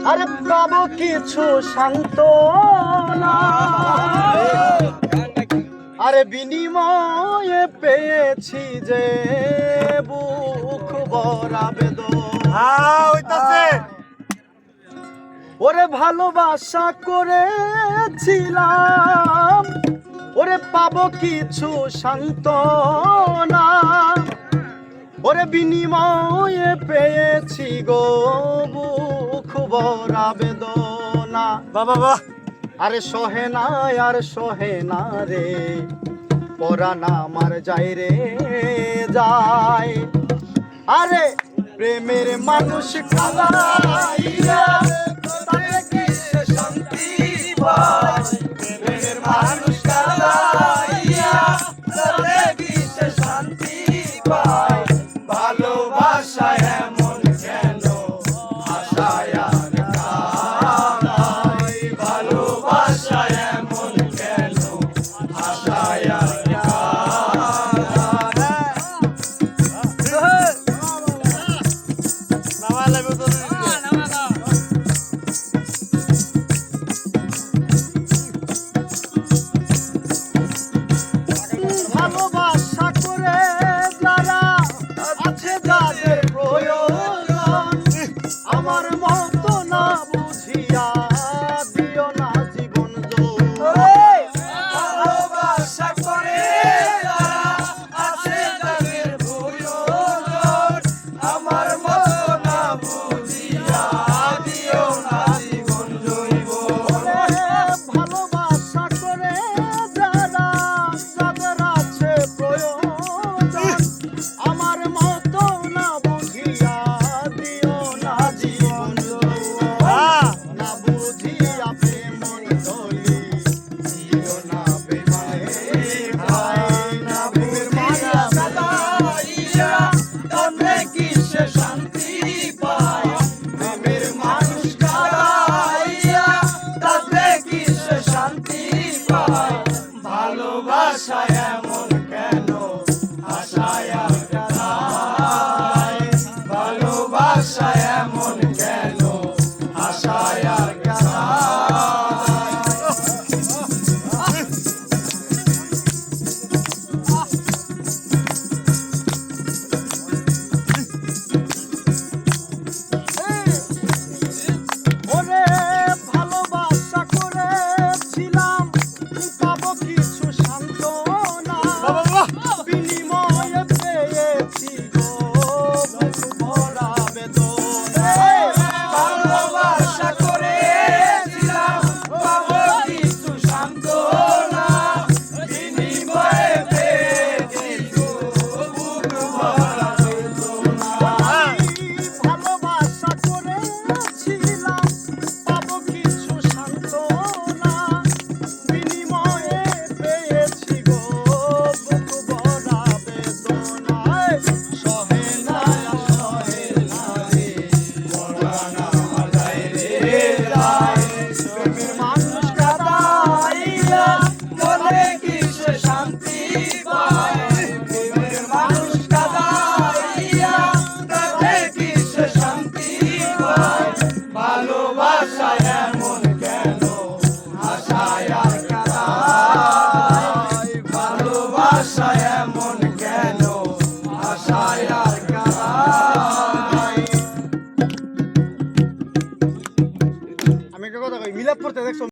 আরে পাবো কিছু সান্ত্বনা, আরে বিনিময়ে পেয়েছি যে বুক ভরা বেদনা। ওরে ভালোবাসা করেছিলাম, ওরে পাবো কিছু সান্ত্বনা, ওরে বিনিময়ে পেয়েছি গো বুক ভরা বেদনা। বাবা আরে সহে না আর সহে না রে, পরাণ আমার যায় রে যায়। আরে প্রেমের মানুষ কালাইয়া তাতে কি সে শান্তি পায়, প্রেমের মানুষ কালাইয়া তাতে কি সে শান্তি পায়। ভালোবাসা এমন কেন আশায় আর কাঁদায়, ভালোবাসা এমন কেন আশায় আর ভালোবাসা করে যারা আছে যাদের প্রয়োজন, আমার মতো না বুঝিয়া দিও না জীবন ভালোবাসা করে যারা আছে যাদের প্রয়োজন, আমার মতো না বুঝিয়া দিও না জীবন জৈব। ভালোবাসা করে যারা যাদের আছে প্রয়োজন, আমার মতো না বুঝিয়া দিও না জীবন না বুঝিয়া প্রেম দলি দিও না বেমানে ভাই, না বুঝিয়া সাদাইয়া তবে কি সে শান্তি পায়, প্রেমের মানুষ কাদাইয়া তবে কি সে শান্তি পায়। ভালোবাসা এমন কেন আশায় আর কাঁদায়, ভালোবাসা এমন কেন আশায় আর ওরে ভালোবাসা করেছিলাম, পাবো কিছু সান্ত্বনা, বিনিময়ে পেয়েছি গো বুক ভরা বেদনা। ভালোবাসা করেছিলাম, পাবো কিছু সান্ত্বনা, বিনিময়ে পেয়েছি গো বুক ভরা বেদনা। ভালোবাসা করেছিলাম, পাবো কিছু সান্ত্বনা, বিনিময়ে পেয়েছি গো বুক ভরা বেদনা। সহে না সহে না রে, পরাণ আমার যায় রে যায়। প্রেমের মানুষ কাদাইয়া মনে কি সে শান্তি পায়, প্রেমের মানুষ কাদাইয়া তবে কি সে শান্তি পায়। ভালোবাসা এমন কেন আশায় আর কাঁদায়, ভালোবাসা এমন কেন আশায় আর কাঁদায়। আমি একটা কথা কই, মিলাদ পড়তে দেখছো?